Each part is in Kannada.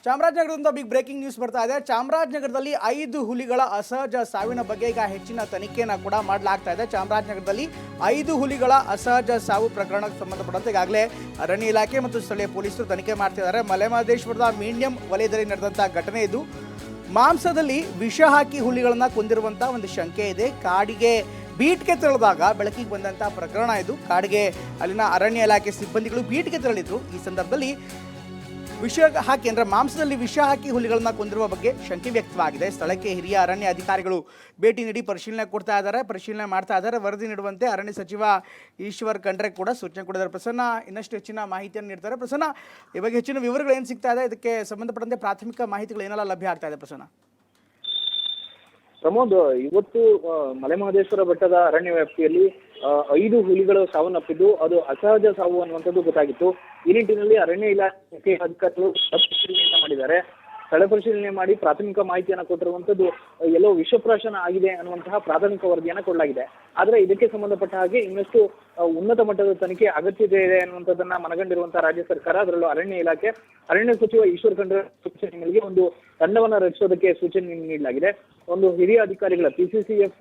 ಚಾಮರಾಜನಗರದಿಂದ ಬಿಗ್ ಬ್ರೇಕಿಂಗ್ ನ್ಯೂಸ್ ಬರ್ತಾ ಇದೆ. ಚಾಮರಾಜನಗರದಲ್ಲಿ 5 ಹುಲಿಗಳ ಅಸಹಜ ಸಾವಿನ ಬಗ್ಗೆ ಈಗ ಹೆಚ್ಚಿನ ತನಿಖೆಯನ್ನು ಕೂಡ ಮಾಡಲಾಗ್ತಾ ಇದೆ. ಚಾಮರಾಜನಗರದಲ್ಲಿ 5 ಹುಲಿಗಳ ಅಸಹಜ ಸಾವು ಪ್ರಕರಣಕ್ಕೆ ಸಂಬಂಧಪಟ್ಟಂತೆ ಈಗಾಗಲೇ ಅರಣ್ಯ ಇಲಾಖೆ ಮತ್ತು ಸ್ಥಳೀಯ ಪೊಲೀಸರು ತನಿಖೆ ಮಾಡ್ತಿದ್ದಾರೆ. ಮಲೆಮಹದೇಶ್ವರದ ಮೀಡಿಯಂ ವಲಯದಲ್ಲಿ ನಡೆದಂಥ ಘಟನೆ ಇದು. ಮಾಂಸದಲ್ಲಿ ವಿಷ ಹಾಕಿ ಹುಲಿಗಳನ್ನು ಕೊಂದಿರುವಂಥ ಒಂದು ಶಂಕೆ ಇದೆ. ಕಾಡಿಗೆ ಬೀಟ್ಗೆ ತೆರಳಿದಾಗ ಬೆಳಕಿಗೆ ಬಂದಂಥ ಪ್ರಕರಣ ಇದು. ಕಾಡಿಗೆ ಅಲ್ಲಿನ ಅರಣ್ಯ ಇಲಾಖೆ ಸಿಬ್ಬಂದಿಗಳು ಬೀಟ್ಗೆ ತೆರಳಿದ್ರು. ಈ ಸಂದರ್ಭದಲ್ಲಿ ವಿಷ ಹಾಕಿ ಅಂದರೆ ಮಾಂಸದಲ್ಲಿ ವಿಷ ಹಾಕಿ ಹುಲಿಗಳನ್ನ ಕೊಂದಿರುವ ಬಗ್ಗೆ ಶಂಕೆ ವ್ಯಕ್ತವಾಗಿದೆ. ಸ್ಥಳಕ್ಕೆ ಹಿರಿಯ ಅರಣ್ಯ ಅಧಿಕಾರಿಗಳು ಭೇಟಿ ನೀಡಿ ಪರಿಶೀಲನೆ ಮಾಡ್ತಾ ಇದ್ದಾರೆ. ವರದಿ ನೀಡುವಂತೆ ಅರಣ್ಯ ಸಚಿವ ಈಶ್ವರ್ ಖಂಡ್ರೆ ಕೂಡ ಸೂಚನೆ ಕೊಟ್ಟಿದ್ದಾರೆ. ಪ್ರಸನ್ನ ಇನ್ನಷ್ಟು ಹೆಚ್ಚಿನ ಮಾಹಿತಿಯನ್ನು ನೀಡ್ತಾರೆ. ಪ್ರಸನ್ನ, ಈ ಬಗ್ಗೆ ಹೆಚ್ಚಿನ ವಿವರಗಳು ಏನು ಸಿಗ್ತಾ ಇದೆ, ಇದಕ್ಕೆ ಸಂಬಂಧಪಟ್ಟಂತೆ ಪ್ರಾಥಮಿಕ ಮಾಹಿತಿಗಳು ಏನೆಲ್ಲ ಲಭ್ಯ ಆಗ್ತಾ ಇದೆ? ಪ್ರಸನ್ನ ಪ್ರಮೋದ್, ಇವತ್ತು ಮಲೆಮಹದೇಶ್ವರ ಬೆಟ್ಟದ ಅರಣ್ಯ ವ್ಯಾಪ್ತಿಯಲ್ಲಿ 5 ಹುಲಿಗಳು ಸಾವನ್ನಪ್ಪಿದ್ದು ಅದು ಅಸಹಜ ಸಾವು ಅನ್ನುವಂಥದ್ದು ಗೊತ್ತಾಗಿತ್ತು. ಈ ನಿಟ್ಟಿನಲ್ಲಿ ಅರಣ್ಯ ಇಲಾಖೆ ಅಧಿಕಾರಿಗಳು ಪರಿಶೀಲನೆ ಮಾಡಿದ್ದಾರೆ. ಸ್ಥಳ ಪರಿಶೀಲನೆ ಮಾಡಿ ಪ್ರಾಥಮಿಕ ಮಾಹಿತಿಯನ್ನು ಕೊಟ್ಟಿರುವಂತದ್ದು ಎಲ್ಲೋ ವಿಷಪ್ರಾಶನ ಆಗಿದೆ ಅನ್ನುವಂತಹ ಪ್ರಾಥಮಿಕ ವರದಿಯನ್ನು ಕೊಡಲಾಗಿದೆ. ಆದ್ರೆ ಇದಕ್ಕೆ ಸಂಬಂಧಪಟ್ಟ ಹಾಗೆ ಇನ್ನಷ್ಟು ಉನ್ನತ ಮಟ್ಟದ ತನಿಖೆ ಅಗತ್ಯತೆ ಇದೆ ಅನ್ನುವಂಥದ್ದನ್ನ ಮನಗಂಡಿರುವಂತಹ ರಾಜ್ಯ ಸರ್ಕಾರ, ಅದರಲ್ಲೂ ಅರಣ್ಯ ಇಲಾಖೆ, ಅರಣ್ಯ ಸಚಿವ ಈಶ್ವರ್ ಖಂಡ್ರೆ ಸೂಚನೆ ಮೇರೆಗೆ ಒಂದು ತಂಡವನ್ನ ರಚಿಸೋದಕ್ಕೆ ಸೂಚನೆ ನೀಡಲಾಗಿದೆ. ಒಂದು ಹಿರಿಯ ಅಧಿಕಾರಿಗಳ PCCF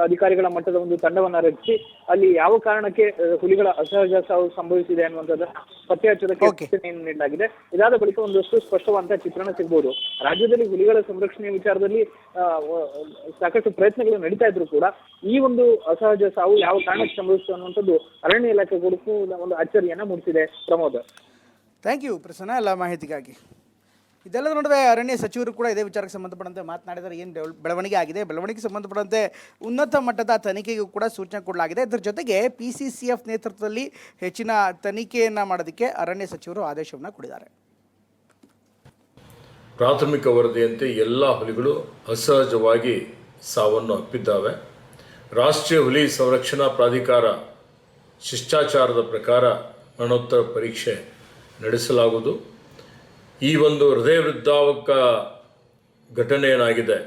ಅಧಿಕಾರಿಗಳ ಮಟ್ಟದ ಒಂದು ತಂಡವನ್ನ ರಚಿಸಿ ಅಲ್ಲಿ ಯಾವ ಕಾರಣಕ್ಕೆ ಹುಲಿಗಳ ಅಸಹಜ ಸಾವು ಸಂಭವಿಸಿದೆ ಅನ್ನುವಂಥದ್ದನ್ನ ಪತ್ತೆ ಹಚ್ಚೋದಕ್ಕೆ ಸೂಚನೆಯನ್ನು ನೀಡಲಾಗಿದೆ. ಇದಾದ ಬಳಿಕ ಒಂದಷ್ಟು ಸ್ಪಷ್ಟವಾದಂತಹ ಚಿತ್ರಣ ಸಿಗಬಹುದು. ರಾಜ್ಯದಲ್ಲಿ ಹುಲಿಗಳ ಸಂರಕ್ಷಣೆ ವಿಚಾರದಲ್ಲಿ ಸಾಕಷ್ಟು ಪ್ರಯತ್ನಗಳು ನಡೀತಾ ಇದ್ರು ಕೂಡ ಈ ಒಂದು ಅಸಹಜ ಸಾವು ಯಾವ ಕಾರಣಕ್ಕೆ ಸಂಭವಿಸಿತು ಅನ್ನುವಂಥದ್ದು ಅರಣ್ಯ ಇಲಾಖೆ ಕೂಡ ಒಂದು ಅಚ್ಚರಿಯನ್ನ ಮೂಡಿಸಿದೆ. ಪ್ರಮೋದ್, ಥ್ಯಾಂಕ್ ಯು ಪ್ರಸನ್ನ ಎಲ್ಲ ಮಾಹಿತಿಗಾಗಿ. ಇದೆಲ್ಲದ ನಡುವೆ ಅರಣ್ಯ ಸಚಿವರು ಕೂಡ ಇದೇ ವಿಚಾರಕ್ಕೆ ಸಂಬಂಧಪಟ್ಟಂತೆ ಮಾತನಾಡಿದರೆ ಏನು ಬೆಳವಣಿಗೆ ಆಗಿದೆ, ಬೆಳವಣಿಗೆಗೆ ಸಂಬಂಧಪಟ್ಟಂತೆ ಉನ್ನತ ಮಟ್ಟದ ತನಿಖೆಗೂ ಕೂಡ ಸೂಚನೆ ಕೊಡಲಾಗಿದೆ. ಇದರ ಜೊತೆಗೆ PCCF ನೇತೃತ್ವದಲ್ಲಿ ಹೆಚ್ಚಿನ ತನಿಖೆಯನ್ನು ಮಾಡೋದಕ್ಕೆ ಅರಣ್ಯ ಸಚಿವರು ಆದೇಶವನ್ನು ಕೊಟ್ಟಿದ್ದಾರೆ. ಪ್ರಾಥಮಿಕ ವರದಿಯಂತೆ ಎಲ್ಲ ಹುಲಿಗಳು ಅಸಹಜವಾಗಿ ಸಾವನ್ನು ಅಪ್ಪಿದ್ದಾವೆ. ರಾಷ್ಟ್ರೀಯ ಹುಲಿ ಸಂರಕ್ಷಣಾ ಪ್ರಾಧಿಕಾರ ಶಿಷ್ಟಾಚಾರದ ಪ್ರಕಾರ ಮರಣೋತ್ತರ ಪರೀಕ್ಷೆ ನಡೆಸಲಾಗುವುದು. ಈ ಒಂದು ಹೃದಯ ವೃದ್ಧಾವಕ ಘಟನೆ ಏನಾಗಿದೆ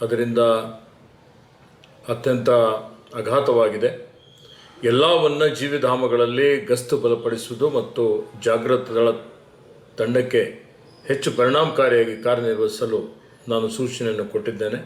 ಅದರಿಂದ ಅತ್ಯಂತ ಆಘಾತವಾಗಿದೆ. ಎಲ್ಲ ವನ್ಯಜೀವಿಧಾಮಗಳಲ್ಲಿ ಗಸ್ತು ಬಲಪಡಿಸುವುದು ಮತ್ತು ಜಾಗೃತ ದಳ ತಂಡಕ್ಕೆ ಹೆಚ್ಚು ಪರಿಣಾಮಕಾರಿಯಾಗಿ ಕಾರ್ಯನಿರ್ವಹಿಸಲು ನಾನು ಸೂಚನೆಯನ್ನು ಕೊಟ್ಟಿದ್ದೇನೆ.